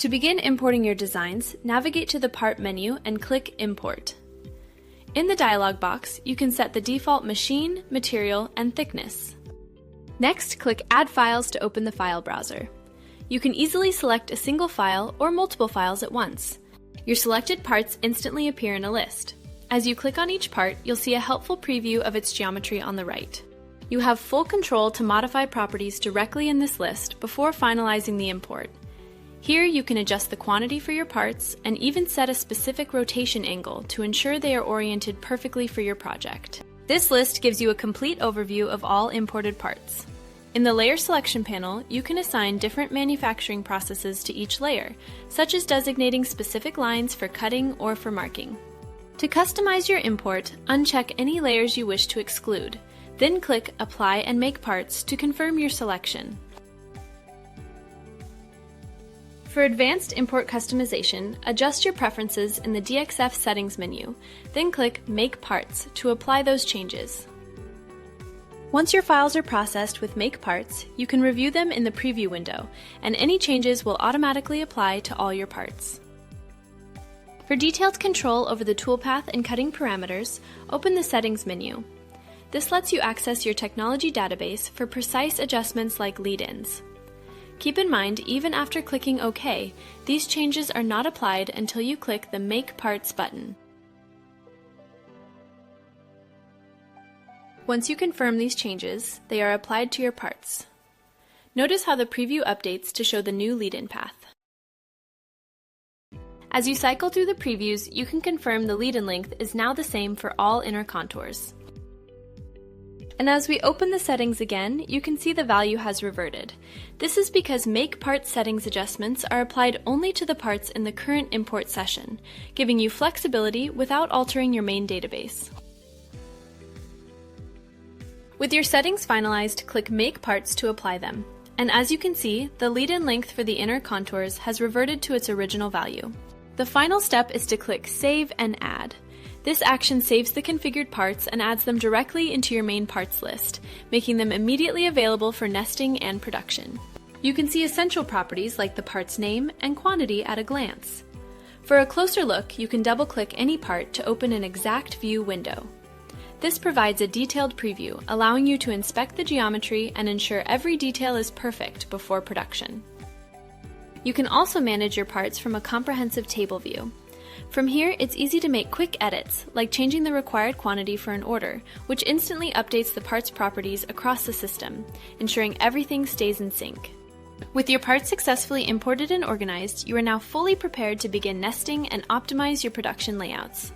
To begin importing your designs, navigate to the Part menu and click Import. In the dialog box, you can set the default machine, material, and thickness. Next, click Add Files to open the file browser. You can easily select a single file or multiple files at once. Your selected parts instantly appear in a list. As you click on each part, you'll see a helpful preview of its geometry on the right. You have full control to modify properties directly in this list before finalizing the import. Here you can adjust the quantity for your parts and even set a specific rotation angle to ensure they are oriented perfectly for your project. This list gives you a complete overview of all imported parts. In the Layer Selection panel, you can assign different manufacturing processes to each layer, such as designating specific lines for cutting or for marking. To customize your import, uncheck any layers you wish to exclude, then click Apply and Make Parts to confirm your selection. For advanced import customization, adjust your preferences in the DXF Settings menu, then click Make Parts to apply those changes. Once your files are processed with Make Parts, you can review them in the Preview window, and any changes will automatically apply to all your parts. For detailed control over the toolpath and cutting parameters, open the Settings menu. This lets you access your technology database for precise adjustments like lead-ins. Keep in mind, even after clicking OK, these changes are not applied until you click the Make Parts button. Once you confirm these changes, they are applied to your parts. Notice how the preview updates to show the new lead-in path. As you cycle through the previews, you can confirm the lead-in length is now the same for all inner contours. And as we open the settings again, you can see the value has reverted. This is because Make Part settings adjustments are applied only to the parts in the current import session, giving you flexibility without altering your main database. With your settings finalized, click Make Parts to apply them. And as you can see, the lead-in length for the inner contours has reverted to its original value. The final step is to click Save and Add. This action saves the configured parts and adds them directly into your main parts list, making them immediately available for nesting and production. You can see essential properties like the part's name and quantity at a glance. For a closer look, you can double-click any part to open an exact view window. This provides a detailed preview, allowing you to inspect the geometry and ensure every detail is perfect before production. You can also manage your parts from a comprehensive table view. From here, it's easy to make quick edits, like changing the required quantity for an order, which instantly updates the part's properties across the system, ensuring everything stays in sync. With your parts successfully imported and organized, you are now fully prepared to begin nesting and optimize your production layouts.